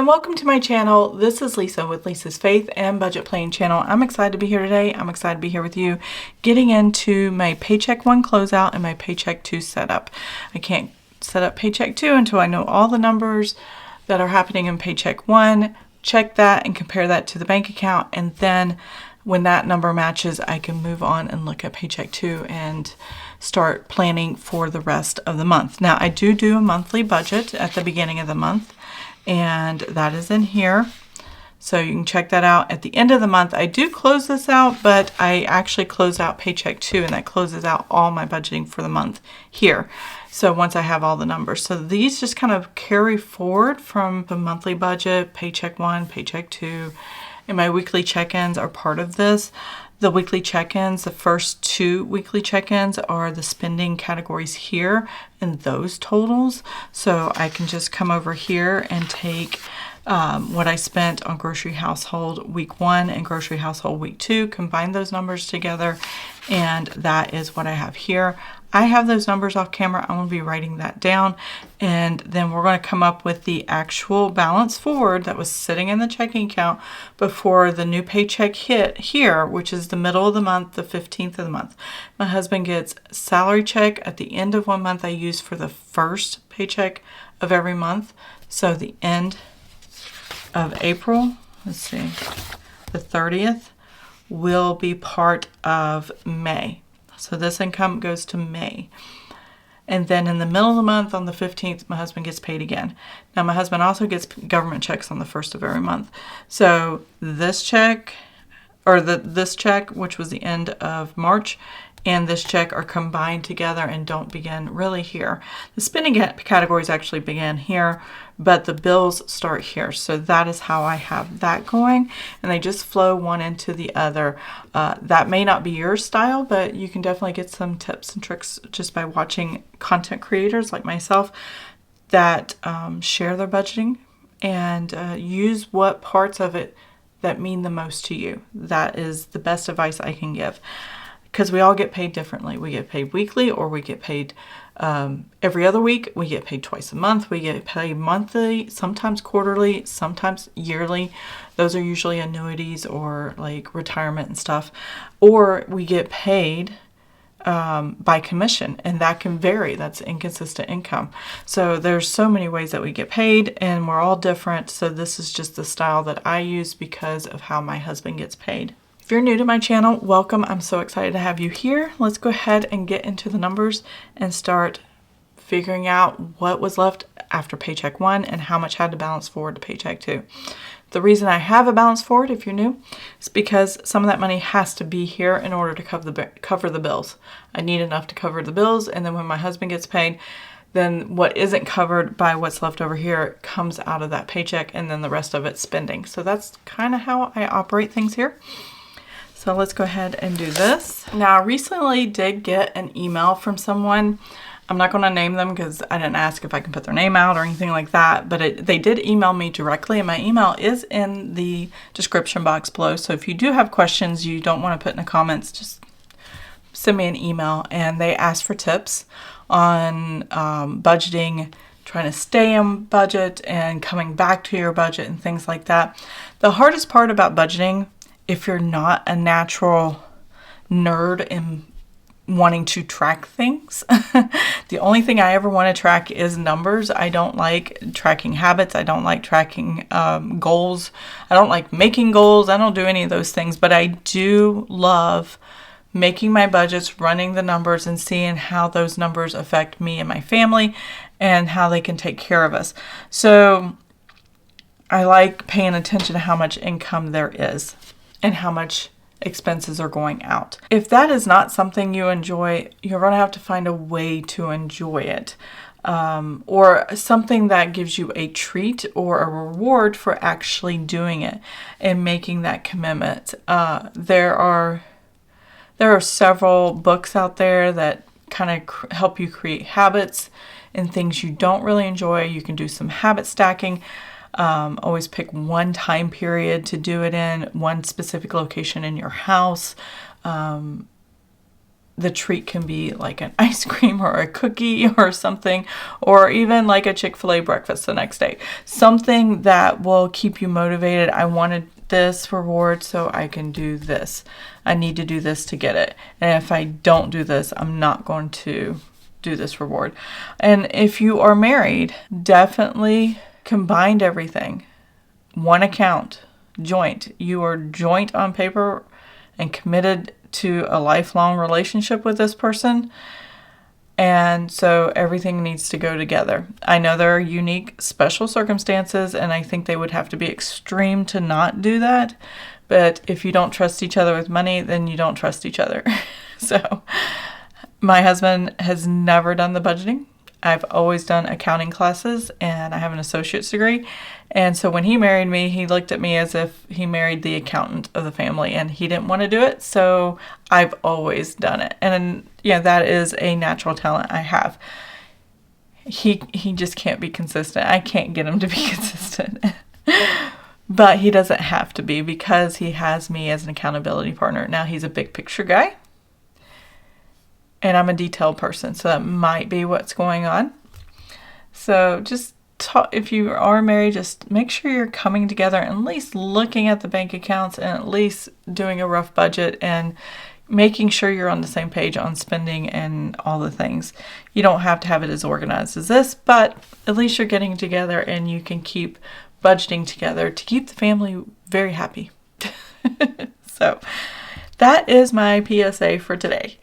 and welcome to my channel. This is Lisa with Lisa's Faith and Budget Planning channel. I'm excited to be here today. I'm excited to be here with you, getting into my Paycheck 1 closeout and my Paycheck 2 setup. I can't set up Paycheck 2 until I know all the numbers that are happening in Paycheck 1, check that and compare that to the bank account, and then when that number matches, I can move on and look at Paycheck 2 and start planning for the rest of the month. Now, I do a monthly budget at the beginning of the month, and that is in here. So you can check that out. At the end of the month, I do close this out, but I actually close out Paycheck 2, and that closes out all my budgeting for the month here. So once I have all the numbers. So these just kind of carry forward from the monthly budget, Paycheck 1, Paycheck 2, and my weekly check-ins are part of this. The weekly check-ins, the first 2 weekly check-ins are the spending categories here and those totals. So I can just come over here and take what I spent on grocery household week 1 and grocery household week 2, combine those numbers together, and that is what I have here. I have those numbers off camera. I'm going to be writing that down, and then we're going to come up with the actual balance forward that was sitting in the checking account before the new paycheck hit here, which is the middle of the month, the 15th of the month. My husband gets salary check at the end of one month. I use for the first paycheck of every month. So the end of April, let's see, the 30th will be part of May. So this income goes to May. And then in the middle of the month, on the 15th, my husband gets paid again. Now, my husband also gets government checks on the 1st of every month. So this check, or this check, which was the end of March, and this check are combined together and don't begin really here. The spending categories actually begin here, but the bills start here. So that is how I have that going, and they just flow one into the other. That may not be your style, but you can definitely get some tips and tricks just by watching content creators like myself that share their budgeting and use what parts of it that mean the most to you. That is the best advice I can give. Because we all get paid differently. We get paid weekly, or we get paid every other week. We get paid twice a month. We get paid monthly, sometimes quarterly, sometimes yearly. Those are usually annuities or like retirement and stuff. Or we get paid by commission, and that can vary. That's inconsistent income. So there's so many ways that we get paid, and we're all different. So this is just the style that I use because of how my husband gets paid. If you're new to my channel, welcome. I'm so excited to have you here. Let's go ahead and get into the numbers and start figuring out what was left after Paycheck 1 and how much had to balance forward to Paycheck 2. The reason I have a balance forward, if you're new, is because some of that money has to be here in order to cover the bills. I need enough to cover the bills, and then when my husband gets paid, then what isn't covered by what's left over here comes out of that paycheck, and then the rest of it's spending. So that's kind of how I operate things here. So let's go ahead and do this. Now, I recently did get an email from someone. I'm not going to name them because I didn't ask if I can put their name out or anything like that, but they did email me directly, and my email is in the description box below. So if you do have questions you don't want to put in the comments, just send me an email. And they asked for tips on budgeting, trying to stay in budget and coming back to your budget and things like that. The hardest part about budgeting, if you're not a natural nerd in wanting to track things, the only thing I ever want to track is numbers. I don't like tracking habits. I don't like tracking goals. I don't like making goals. I don't do any of those things, but I do love making my budgets, running the numbers, and seeing how those numbers affect me and my family and how they can take care of us. So I like paying attention to how much income there is and how much expenses are going out. If that is not something you enjoy, you're going to have to find a way to enjoy it, or something that gives you a treat or a reward for actually doing it and making that commitment. There are several books out there that kind of help you create habits and things you don't really enjoy. You can do some habit stacking. Always pick one time period to do it in, one specific location in your house. the treat can be like an ice cream or a cookie or something, or even like a Chick-fil-A breakfast the next day. Something that will keep you motivated. I wanted this reward, so I can do this. I need to do this to get it. And if I don't do this, I'm not going to do this reward. And if you are married, definitely combine everything. One account, joint. You are joint on paper and committed to a lifelong relationship with this person. And so everything needs to go together. I know there are unique special circumstances, and I think they would have to be extreme to not do that. But if you don't trust each other with money, then you don't trust each other. So my husband has never done the budgeting. I've always done accounting classes, and I have an associate's degree. And so when he married me, he looked at me as if he married the accountant of the family, and he didn't want to do it. So I've always done it. And yeah, that is a natural talent I have. He just can't be consistent. I can't get him to be consistent. But he doesn't have to be, because he has me as an accountability partner. Now, he's a big picture guy, and I'm a detailed person, so that might be what's going on. So just if you are married, just make sure you're coming together, and at least looking at the bank accounts, and at least doing a rough budget, and making sure you're on the same page on spending and all the things. You don't have to have it as organized as this, but at least you're getting together, and you can keep budgeting together to keep the family very happy. So that is my PSA for today.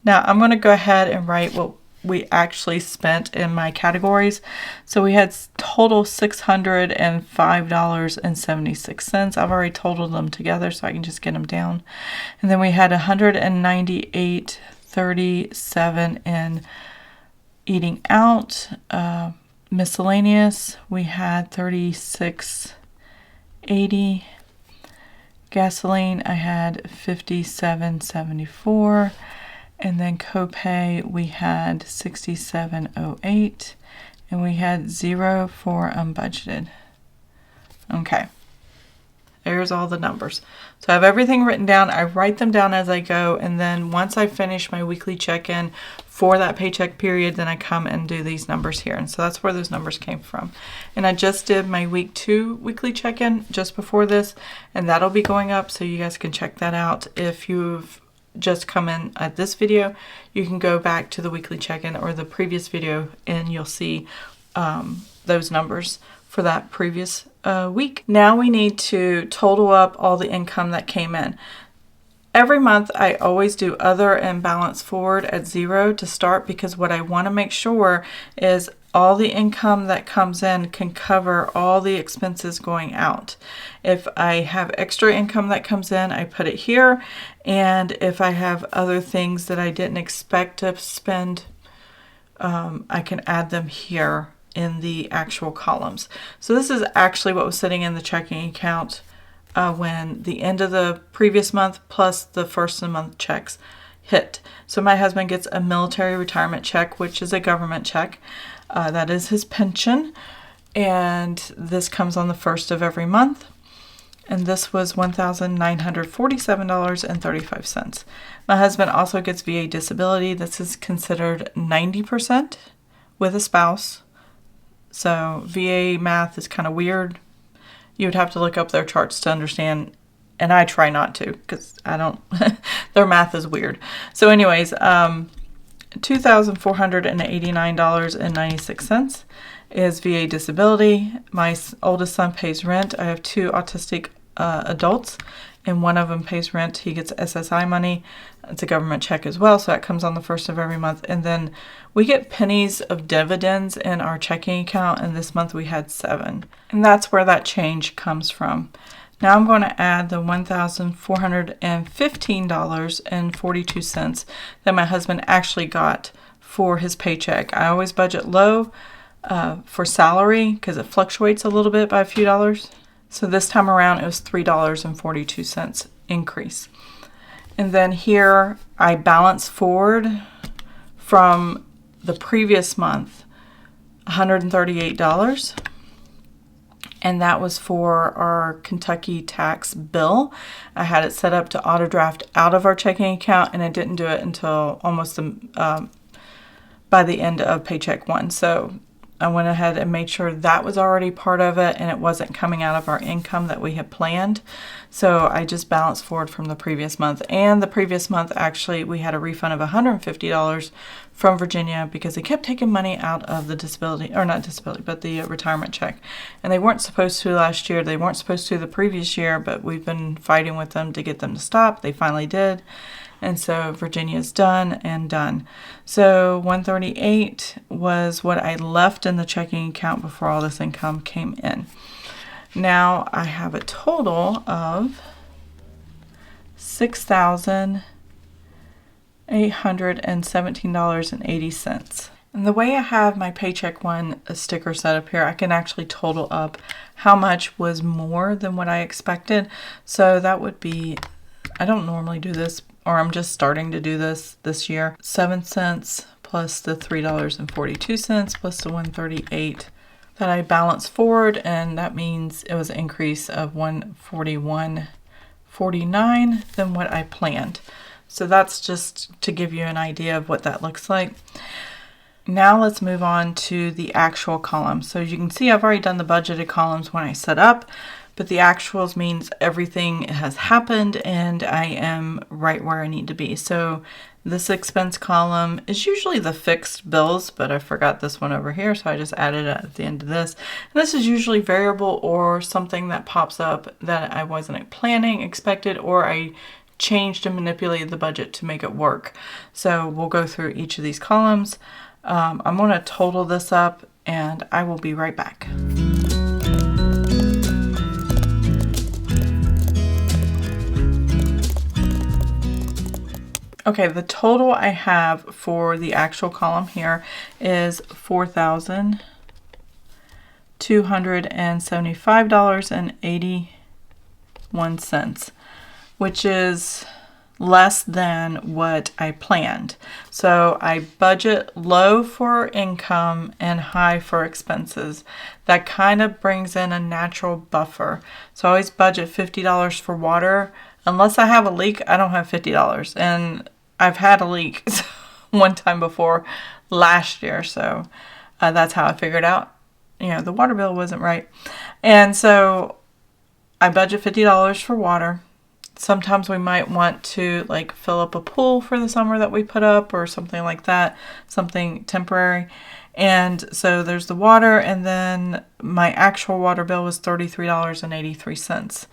Now I'm going to go ahead and write what we actually spent in my categories. So we had total $605.76. I've already totaled them together, so I can just get them down. And then we had $198.37 in eating out. Miscellaneous, we had $36.80. Gasoline, I had $57.74. And then copay, we had $67.08, and we had 0 for unbudgeted. Okay, there's all the numbers. So I have everything written down. I write them down as I go, and then once I finish my weekly check-in for that paycheck period, then I come and do these numbers here. And so that's where those numbers came from. And I just did my week 2 weekly check-in just before this, and that'll be going up, so you guys can check that out. If you've just come in at this video, you can go back to the weekly check-in or the previous video, and you'll see those numbers for that previous week. Now we need to total up all the income that came in. Every month I always do other and balance forward at 0 to start, because what I want to make sure is all the income that comes in can cover all the expenses going out. If I have extra income that comes in, I put it here. And if I have other things that I didn't expect to spend, I can add them here in the actual columns. So this is actually what was sitting in the checking account when the end of the previous month plus the first of the month checks hit. So my husband gets a military retirement check, which is a government check. That is his pension, and this comes on the first of every month, and this was $1,947.35. My husband also gets VA disability. This is considered 90% with a spouse, so VA math is kind of weird. You would have to look up their charts to understand, and I try not to, because I don't their math is weird. So anyways, $2,489.96 is VA disability. My oldest son pays rent. I have 2 autistic adults, and one of them pays rent. He gets SSI money. It's a government check as well, so that comes on the first of every month. And then we get pennies of dividends in our checking account, and this month we had 7. And that's where that change comes from. Now I'm going to add the $1,415.42 that my husband actually got for his paycheck. I always budget low for salary because it fluctuates a little bit by a few dollars. So this time around it was $3.42 increase. And then here I balance forward from the previous month $138. and that was for our Kentucky tax bill. I had it set up to auto draft out of our checking account, and I didn't do it until almost by the end of paycheck 1. So I went ahead and made sure that was already part of it, and it wasn't coming out of our income that we had planned. So I just balanced forward from the previous month. And the previous month, actually, we had a refund of $150 from Virginia because they kept taking money out of the disability, or not disability, but the retirement check. And they weren't supposed to last year. They weren't supposed to the previous year, but we've been fighting with them to get them to stop. They finally did. And so Virginia's done and done. So $138 was what I left in the checking account before all this income came in. Now I have a total of $6,817.80. And the way I have my Paycheck 1 sticker set up here, I can actually total up how much was more than what I expected. So that would be, I don't normally do this, or I'm just starting to do this year. 7 cents plus the $3.42 plus the $138 that I balanced forward, and that means it was an increase of $141.49 than what I planned. So that's just to give you an idea of what that looks like. Now let's move on to the actual column. So as you can see, I've already done the budgeted columns when I set up, but the actuals means everything has happened and I am right where I need to be. So this expense column is usually the fixed bills, but I forgot this one over here, so I just added it at the end of this. And this is usually variable or something that pops up that I wasn't planning, expected, or I changed and manipulated the budget to make it work. So we'll go through each of these columns. I'm going to total this up and I will be right back. Okay, the total I have for the actual column here is $4,275.81, which is less than what I planned. So I budget low for income and high for expenses. That kind of brings in a natural buffer. So I always budget $50 for water. Unless I have a leak, I don't have $50. And I've had a leak one time before last year. So that's how I figured out, the water bill wasn't right. And so I budget $50 for water. Sometimes we might want to fill up a pool for the summer that we put up or something like that, something temporary. And so there's the water, and then my actual water bill was $33.83.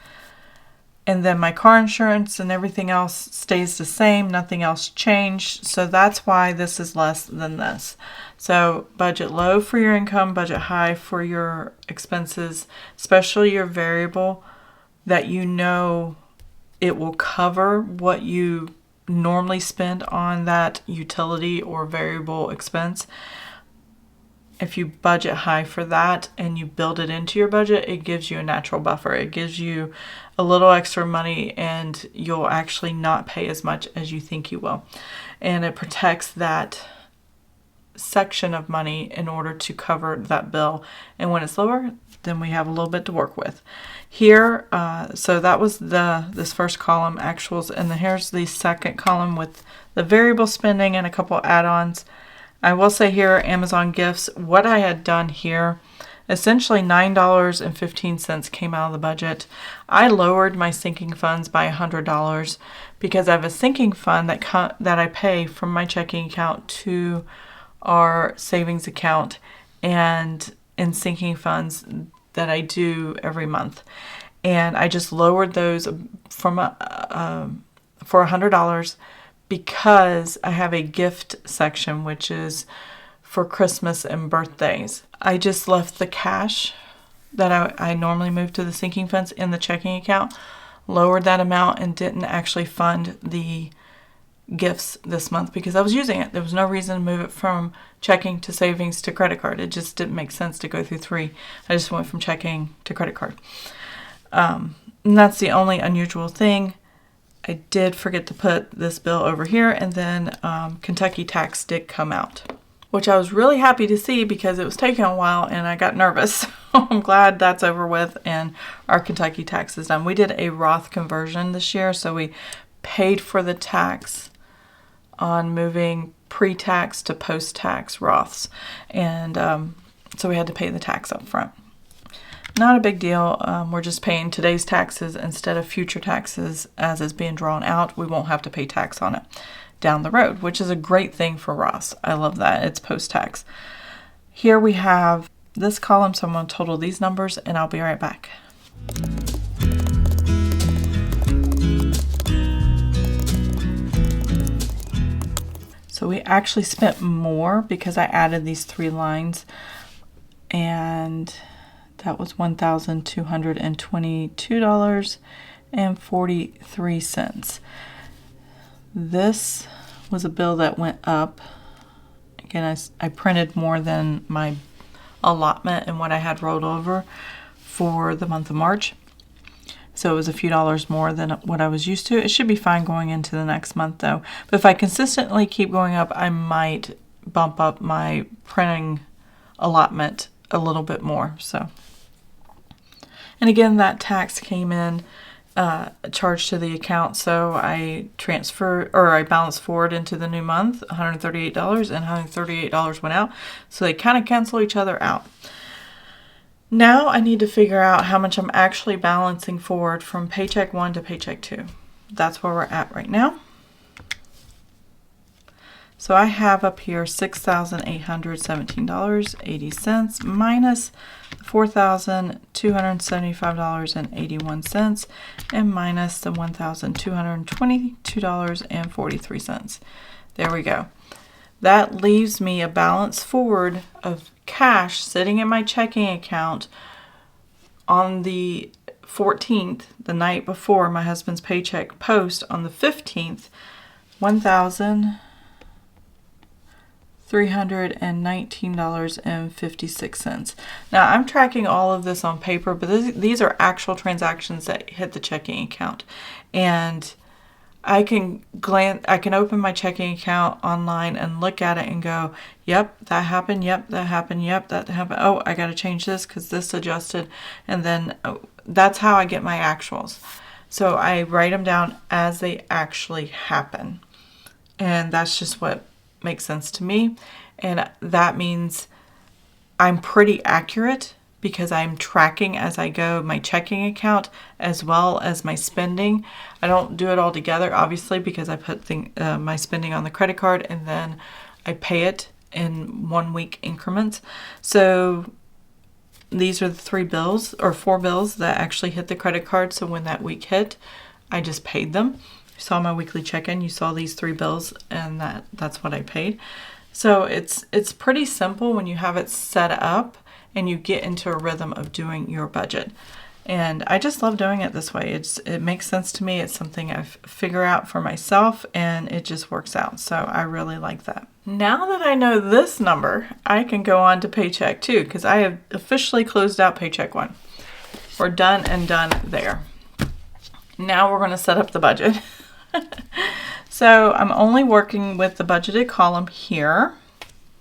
And then my car insurance and everything else stays the same. Nothing else changed. So that's why this is less than this. So budget low for your income, budget high for your expenses, especially your variable, that it will cover what you normally spend on that utility or variable expense. If you budget high for that and you build it into your budget, it gives you a natural buffer. It gives you a little extra money and you'll actually not pay as much as you think you will. And it protects that section of money in order to cover that bill. And when it's lower, then we have a little bit to work with. Here, so that was this first column, actuals, and then here's the second column with the variable spending and a couple add-ons. I will say here, Amazon gifts, what I had done here, essentially $9.15 came out of the budget. I lowered my sinking funds by $100 because I have a sinking fund that I pay from my checking account to our savings account, and in sinking funds that I do every month. And I just lowered those for $100 because I have a gift section, which is for Christmas and birthdays. I just left the cash that I normally move to the sinking funds in the checking account, lowered that amount, and didn't actually fund the gifts this month because I was using it. There was no reason to move it from checking to savings to credit card. It just didn't make sense to go through three. I just went from checking to credit card. And that's the only unusual thing. I did forget to put this bill over here, and then Kentucky tax did come out, which I was really happy to see because it was taking a while and I got nervous I'm glad that's over with and our Kentucky tax is done. We did a Roth conversion this year, so we paid for the tax on moving pre-tax to post-tax Roths. And so we had to pay the tax up front. Not a big deal. We're just paying today's taxes instead of future taxes as is being drawn out. We won't have to pay tax on it down the road, which is a great thing for Roths. I love that. It's post-tax. Here we have this column, so I'm going to total these numbers and I'll be right back. So we actually spent more because I added these 3 lines, and that was $1,222.43. This was a bill that went up. Again, I printed more than my allotment and what I had rolled over for the month of March. So it was a few dollars more than what I was used to. It should be fine going into the next month though. But if I consistently keep going up, I might bump up my printing allotment a little bit more. So, and again, that tax came in charged to the account. So I balanced forward into the new month, $138, and $138 went out. So they kind of cancel each other out. Now I need to figure out how much I'm actually balancing forward from paycheck 1 to paycheck 2. That's where we're at right now. So I have up here $6,817.80 minus $4,275.81 and minus the $1,222.43. There we go. That leaves me a balance forward of cash sitting in my checking account on the 14th, the night before my husband's paycheck post on the 15th, $1,319.56. Now I'm tracking all of this on paper, but these are actual transactions that hit the checking account. And I can open my checking account online and look at it and go, yep, that happened, yep, that happened, yep, that happened. Oh, I got to change this because this adjusted. And then that's how I get my actuals. So I write them down as they actually happen. And that's just what makes sense to me. And that means I'm pretty accurate because I'm tracking as I go my checking account as well as my spending. I don't do it all together, obviously, because I put my spending on the credit card and then I pay it in 1 week increments. So these are the 3 bills or 4 bills that actually hit the credit card. So when that week hit, I just paid them. You saw my weekly check-in, you saw these 3 bills, and that's what I paid. So it's pretty simple when you have it set up and you get into a rhythm of doing your budget. And I just love doing it this way. It makes sense to me. It's something I've figured out for myself and it just works out. So I really like that. Now that I know this number, I can go on to paycheck 2 because I have officially closed out paycheck 1. We're done and done there. Now we're going to set up the budget. So I'm only working with the budgeted column here.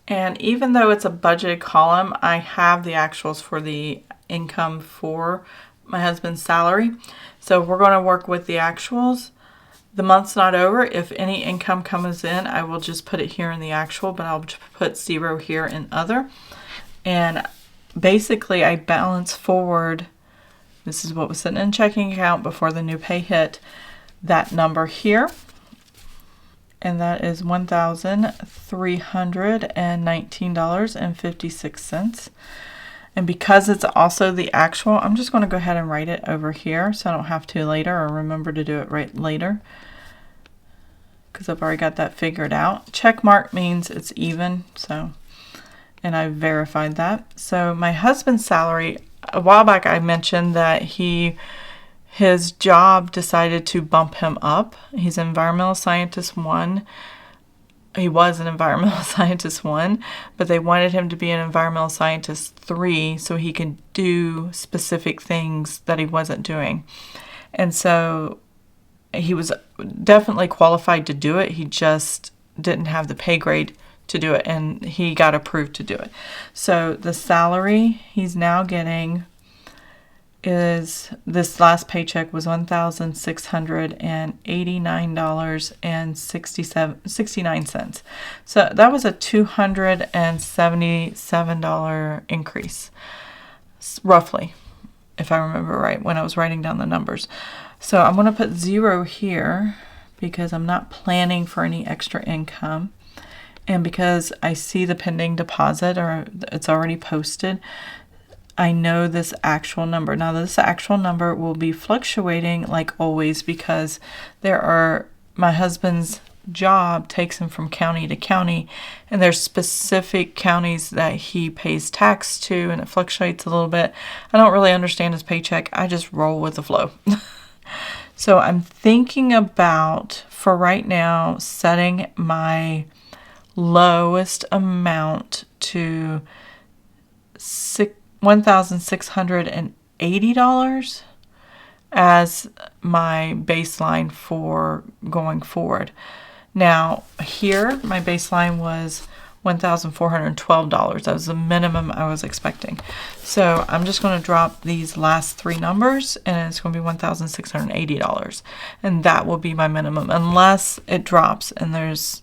And even though it's a budgeted column, I have the actuals for the income for my husband's salary. So we're going to work with the actuals. The month's not over. If any income comes in, I will just put it here in the actual, but I'll put 0 here in other. And basically I balance forward. This is what was sitting in checking account before the new pay hit. That number here. And that is $1,319.56. And because it's also the actual, I'm just going to go ahead and write it over here so I don't have to later or remember to do it right later because I've already got that figured out. Check mark means it's even, and I verified that. So my husband's salary, a while back I mentioned that his job decided to bump him up. He's an environmental scientist 1. He was an environmental scientist 1, but they wanted him to be an environmental scientist 3 so he could do specific things that he wasn't doing. And so he was definitely qualified to do it. He just didn't have the pay grade to do it, and he got approved to do it. So the salary he's now getting is, this last paycheck was $1,689.69. So that was a $277 increase, roughly, if I remember right, when I was writing down the numbers. So I'm going to put 0 here because I'm not planning for any extra income. And because I see the pending deposit, or it's already posted, I know this actual number. Now, this actual number will be fluctuating like always, because my husband's job takes him from county to county, and there's specific counties that he pays tax to, and it fluctuates a little bit. I don't really understand his paycheck. I just roll with the flow. So I'm thinking about, for right now, setting my lowest amount to $1,680 as my baseline for going forward. Now, here, my baseline was $1,412. That was the minimum I was expecting. So I'm just going to drop these last 3 numbers, and it's going to be $1,680. And that will be my minimum, unless it drops. And there's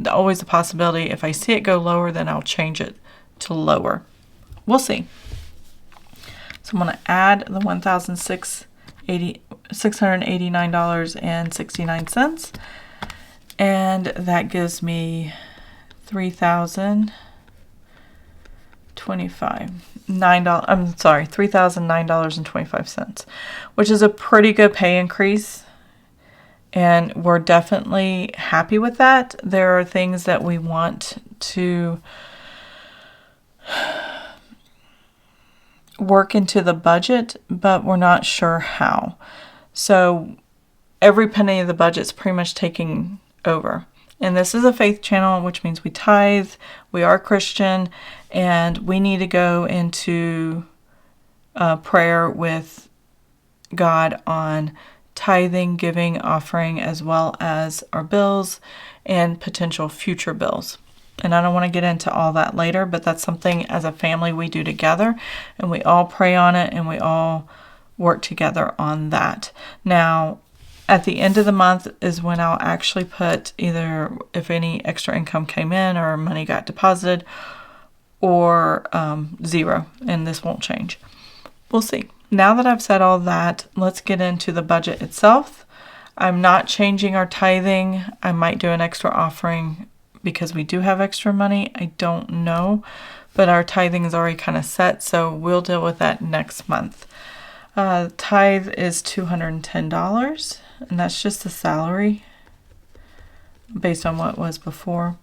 always a possibility, if I see it go lower, then I'll change it to lower. We'll see. So I'm going to add the $689.69, and that gives me $3,009.25, which is a pretty good pay increase, and we're definitely happy with that. There are things that we want to work into the budget, but we're not sure how. So every penny of the budget's pretty much taking over. And this is a faith channel, which means we tithe, we are Christian, and we need to go into prayer with God on tithing, giving, offering, as well as our bills and potential future bills. And I don't want to get into all that later, but that's something as a family we do together, and we all pray on it, and we all work together on that. Now, at the end of the month is when I'll actually put either if any extra income came in or money got deposited, or 0, and this won't change. We'll see. Now that I've said all that, let's get into the budget itself. I'm not changing our tithing. I might do an extra offering because we do have extra money. I don't know, but our tithing is already kind of set, so we'll deal with that next month. Tithe is $210, and that's just the salary based on what was before.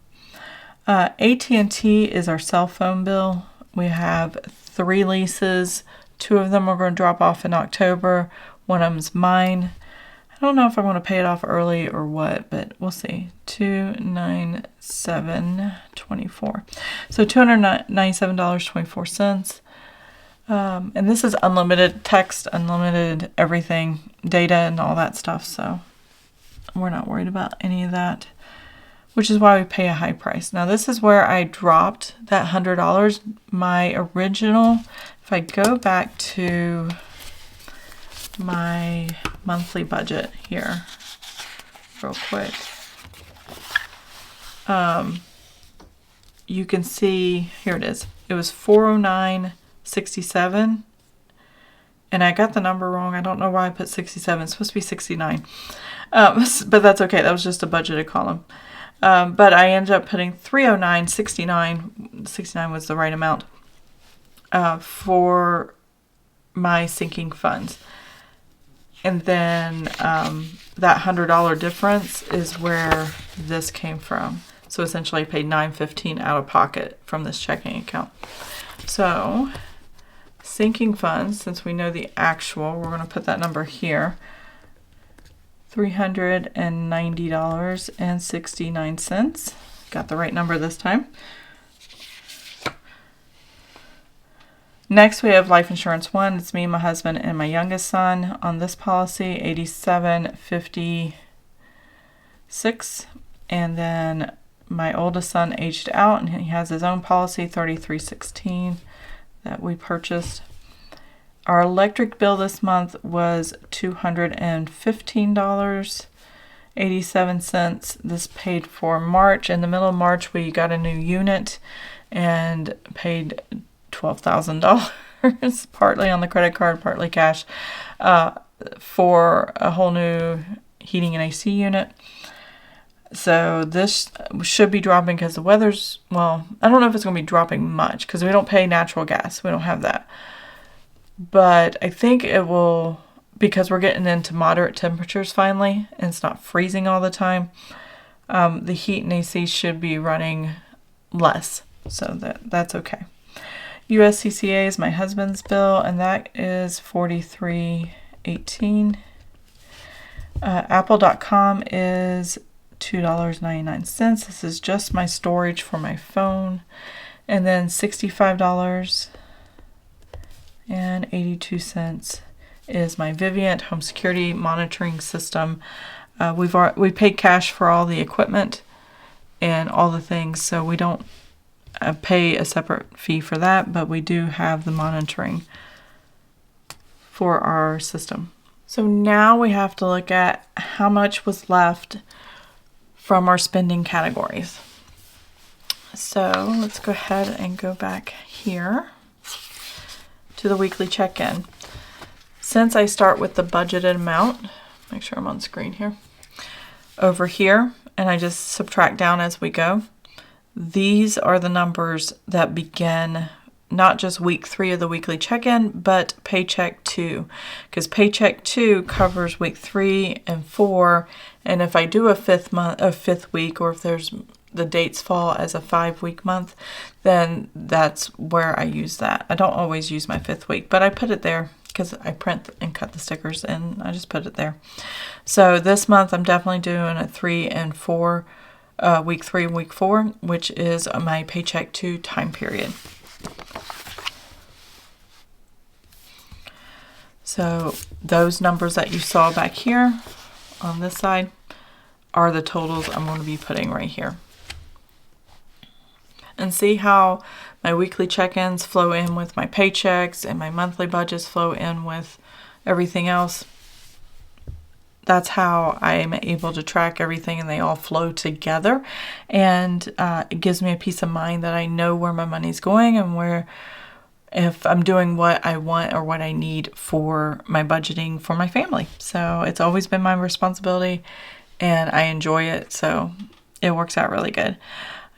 AT&T is our cell phone bill. We have 3 leases. 2 of them are going to drop off in October. One of them's mine. I don't know if I want to pay it off early or what, but we'll see. $297.24. So $297.24. And this is unlimited text, unlimited everything, data and all that stuff. So we're not worried about any of that, which is why we pay a high price. Now this is where I dropped that $100. My original, if I go back to my monthly budget here real quick, you can see, here it is. It was $409.67, and I got the number wrong. I don't know why I put 67. It's supposed to be 69, but that's okay. That was just a budgeted column. But I ended up putting $309.69. 69 was the right amount for my sinking funds. And then that $100 difference is where this came from. So essentially I paid $9.15 out of pocket from this checking account. So sinking funds, since we know the actual, we're going to put that number here. $390.69. Got the right number this time. Next, we have life insurance 1. It's me, my husband, and my youngest son on this policy, $87.56. And then my oldest son aged out, and he has his own policy, 3316, that we purchased. Our electric bill this month was $215.87. This paid for March. In the middle of March, we got a new unit and paid $12,000, partly on the credit card, partly cash, for a whole new heating and AC unit. So this should be dropping because the weather's, well, I don't know if it's going to be dropping much because we don't pay natural gas. We don't have that. But I think it will, because we're getting into moderate temperatures finally, and it's not freezing all the time, the heat and AC should be running less. So that's okay. USCCA is my husband's bill, and that is $43.18. Apple.com is $2.99. This is just my storage for my phone. And then $65.82 is my Vivint home security monitoring system. We paid cash for all the equipment and all the things, so we don't pay a separate fee for that, but we do have the monitoring for our system. So now we have to look at how much was left from our spending categories. So let's go ahead and go back here to the weekly check-in. Since I start with the budgeted amount, make sure I'm on screen here, over here, and I just subtract down as we go. These are the numbers that begin not just week 3 of the weekly check-in, but Paycheck 2, because Paycheck 2 covers week 3 and 4, and if I do a fifth week, or if the dates fall as a 5-week month, then that's where I use that. I don't always use my 5th week, but I put it there because I print and cut the stickers, and I just put it there. So this month I'm definitely doing a 3 and 4, week 3 and week 4, which is my Paycheck 2 time period. So those numbers that you saw back here on this side are the totals I'm going to be putting right here. And see how my weekly check-ins flow in with my paychecks and my monthly budgets flow in with everything else. That's how I'm able to track everything, and they all flow together. And it gives me a peace of mind that I know where my money's going and where, if I'm doing what I want or what I need for my budgeting for my family. So it's always been my responsibility, and I enjoy it. So it works out really good.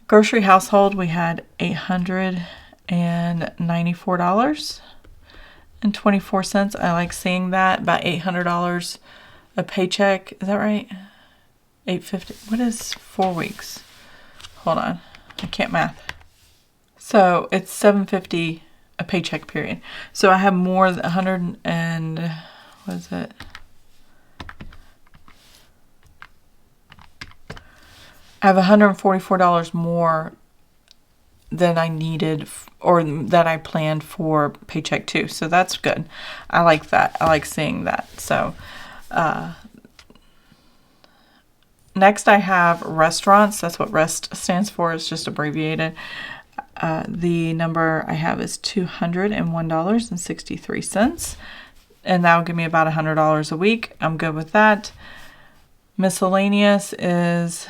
Grocery household, we had $894.24. I like seeing that, about $800 a paycheck. Is that right? $850. What is 4 weeks? Hold on, I can't math. So it's $750 a paycheck period. So I have more than 100 and what is it? I have $144 more than I needed or that I planned for Paycheck 2. So that's good. I like that. I like seeing that. So next I have restaurants. That's what REST stands for. It's just abbreviated. The number I have is $201.63. And that will give me about $100 a week. I'm good with that. Miscellaneous is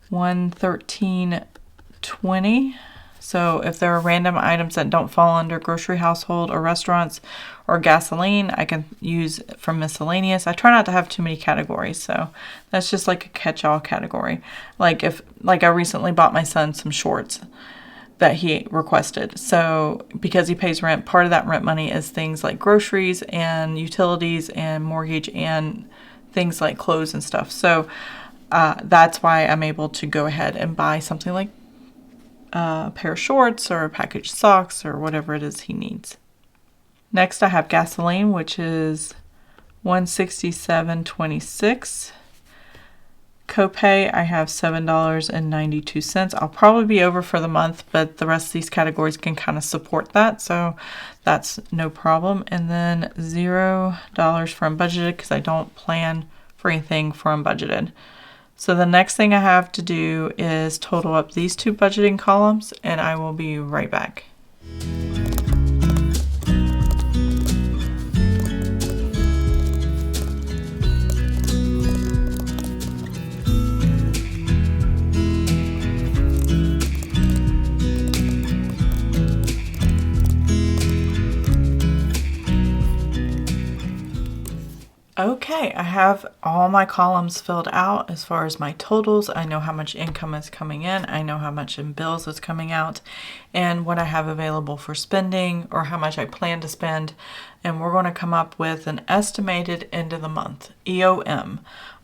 $113.20. So if there are random items that don't fall under grocery household or restaurants or gasoline, I can use from miscellaneous. I try not to have too many categories, so that's just like a catch-all category. Like I recently bought my son some shorts that he requested. So because he pays rent, part of that rent money is things like groceries and utilities and mortgage and things like clothes and stuff. So that's why I'm able to go ahead and buy something like a pair of shorts or a package of socks or whatever it is he needs. Next, I have gasoline, which is $167.26. Copay, I have $7.92. I'll probably be over for the month, but the rest of these categories can kind of support that, so that's no problem. And then $0 for unbudgeted because I don't plan for anything for unbudgeted. So the next thing I have to do is total up these two budgeting columns, and I will be right back. Okay, I have all my columns filled out as far as my totals. I know how much income is coming in. I know how much in bills is coming out and what I have available for spending or how much I plan to spend. And we're going to come up with an estimated end of the month, EOM.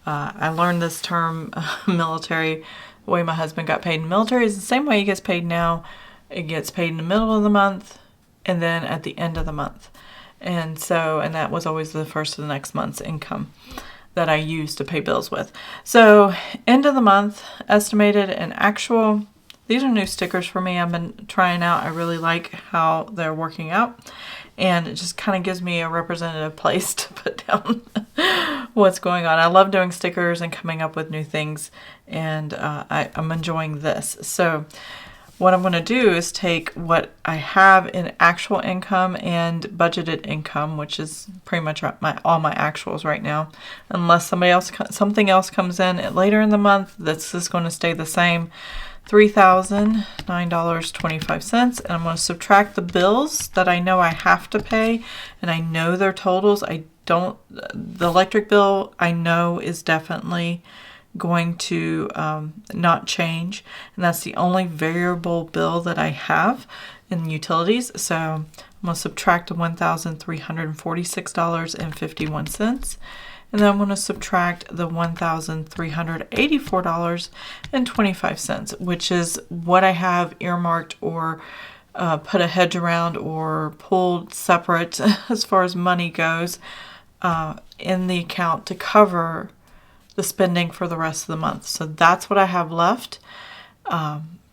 I learned this term, military, the way my husband got paid in the military is the same way he gets paid now. It gets paid in the middle of the month and then at the end of the month. And that was always the first of the next month's income that I used to pay bills with. So end of the month, estimated and actual. These are new stickers for me. I've been trying out. I really like how they're working out. And it just kind of gives me a representative place to put down what's going on. I love doing stickers and coming up with new things. And I'm enjoying this. So what I'm going to do is take what I have in actual income and budgeted income, which is pretty much all my actuals right now. Unless something else comes in later in the month, this is going to stay the same. $3,009.25, and I'm going to subtract the bills that I know I have to pay, and I know their totals. The electric bill I know is definitely going to not change, and that's the only variable bill that I have in utilities. So I'm going to subtract the $1,346.51, and then I'm going to subtract the $1,384.25, which is what I have earmarked or put a hedge around or pulled separate as far as money goes in the account to cover the spending for the rest of the month. So that's what I have left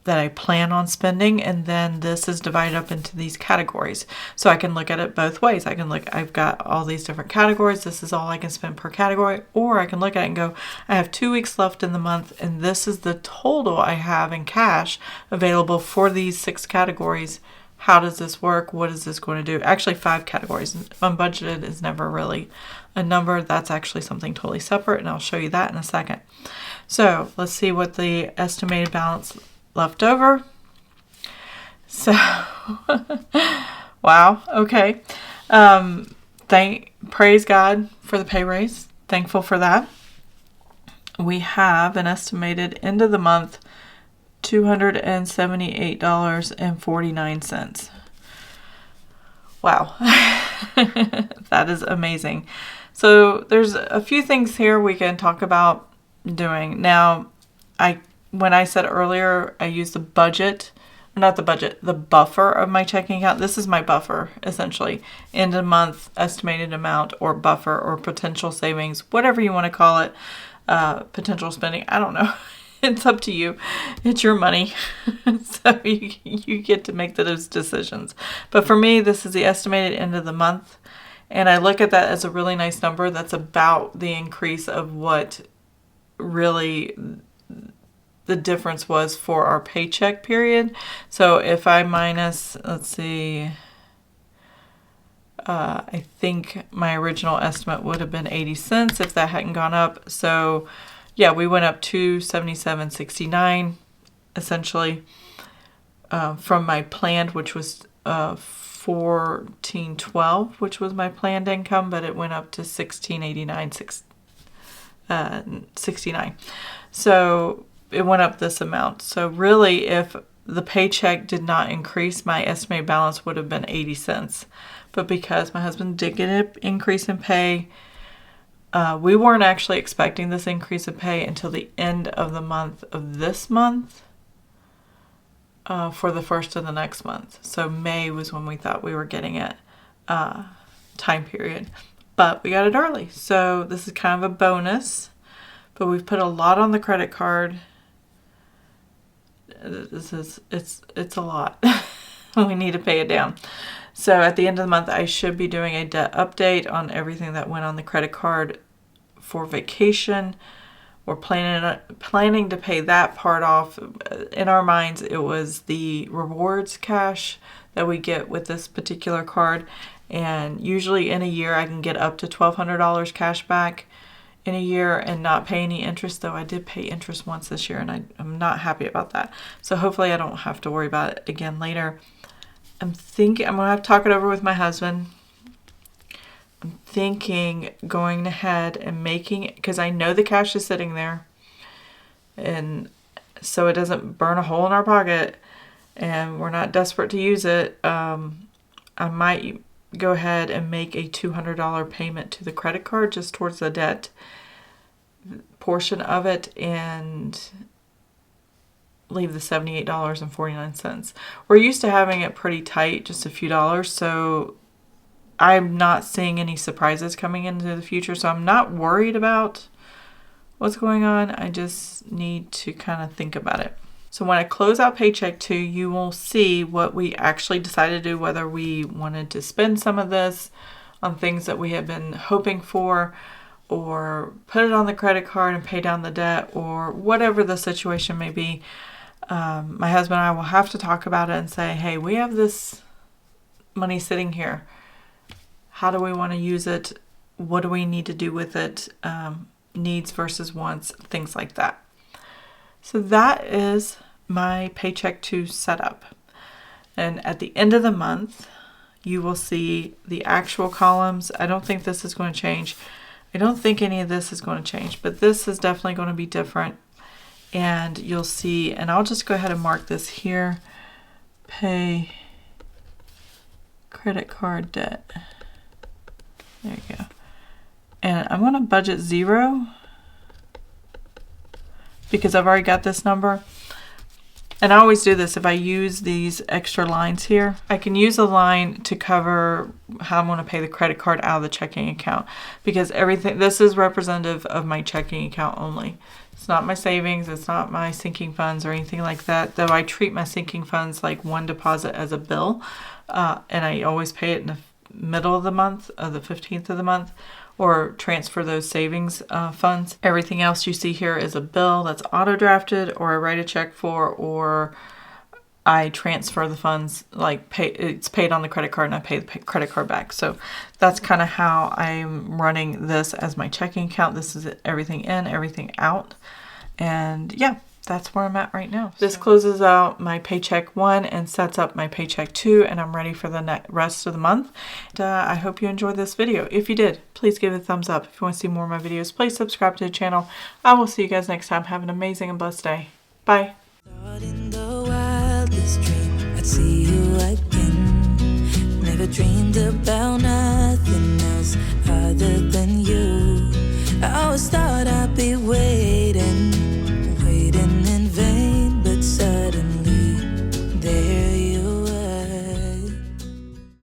that I plan on spending. And then this is divided up into these categories. So I can look at it both ways. I've got all these different categories. This is all I can spend per category. Or I can look at it and go, I have 2 weeks left in the month, and this is the total I have in cash available for these 6 categories. How does this work? What is this going to do? Actually, 5 categories. Unbudgeted is never really a number. That's actually something totally separate, and I'll show you that in a second. So let's see what the estimated balance left over. So, wow, okay. Praise God for the pay raise. Thankful for that. We have an estimated end of the month $278.49. Wow. That is amazing. So there's a few things here we can talk about doing. Now, when I said earlier, I use the buffer of my checking account. This is my buffer, essentially. End of month estimated amount or buffer or potential savings, whatever you want to call it. Potential spending. I don't know. It's up to you. It's your money. So you get to make those decisions. But for me, this is the estimated end of the month. And I look at that as a really nice number. That's about the increase of what really the difference was for our paycheck period. So if I minus, let's see, I think my original estimate would have been 80 cents if that hadn't gone up. So yeah, we went up to $77.69 essentially from my planned, which was $14.12, which was my planned income, but it went up to $16.89.69. So it went up this amount. So really, if the paycheck did not increase, my estimated balance would have been 80 cents. But because my husband did get an increase in pay, we weren't actually expecting this increase in pay until the end of the month of this month for the first of the next month. So May was when we thought we were getting it time period. But we got it early. So this is kind of a bonus. But we've put a lot on the credit card. It's a lot. We need to pay it down. So at the end of the month, I should be doing a debt update on everything that went on the credit card for vacation, we're planning to pay that part off. In our minds, it was the rewards cash that we get with this particular card. And usually in a year, I can get up to $1,200 cash back in a year and not pay any interest, though I did pay interest once this year, and I'm not happy about that. So hopefully I don't have to worry about it again later. I'm going to have to talk it over with my husband. I'm thinking going ahead and making it, because I know the cash is sitting there, and so it doesn't burn a hole in our pocket and we're not desperate to use it. I might go ahead and make a $200 payment to the credit card just towards the debt portion of it and leave the $78.49. We're used to having it pretty tight, just a few dollars, so I'm not seeing any surprises coming into the future, so I'm not worried about what's going on. I just need to kind of think about it. So when I close out Paycheck 2, you will see what we actually decided to do, whether we wanted to spend some of this on things that we have been hoping for, or put it on the credit card and pay down the debt, or whatever the situation may be. My husband and I will have to talk about it and say, hey, we have this money sitting here. How do we want to use it? What do we need to do with it? Needs versus wants, things like that. So that is my Paycheck 2 setup. And at the end of the month, you will see the actual columns. I don't think this is going to change. I don't think any of this is going to change, but this is definitely going to be different. And you'll see, and I'll just go ahead and mark this here. Pay credit card debt. There you go. And I'm going to budget 0 because I've already got this number. And I always do this if I use these extra lines here. I can use a line to cover how I'm going to pay the credit card out of the checking account, because everything, this is representative of my checking account only. It's not my savings, it's not my sinking funds or anything like that, though I treat my sinking funds like one deposit as a bill, and I always pay it in the middle of the month, the 15th of the month, or transfer those savings funds. Everything else you see here is a bill that's auto drafted, or I write a check for, or I transfer the funds, like it's paid on the credit card and I pay the credit card back. So that's kind of how I'm running this as my checking account. This is everything in, everything out. And yeah, that's where I'm at right now. This closes out my Paycheck 1 and sets up my Paycheck 2, and I'm ready for the rest of the month. And, I hope you enjoyed this video. If you did, please give it a thumbs up. If you want to see more of my videos, please subscribe to the channel. I will see you guys next time. Have an amazing and blessed day. Bye. In the wildest dream, I'd see you again. Never dreamed about nothing else other than you. I always thought I'd be waiting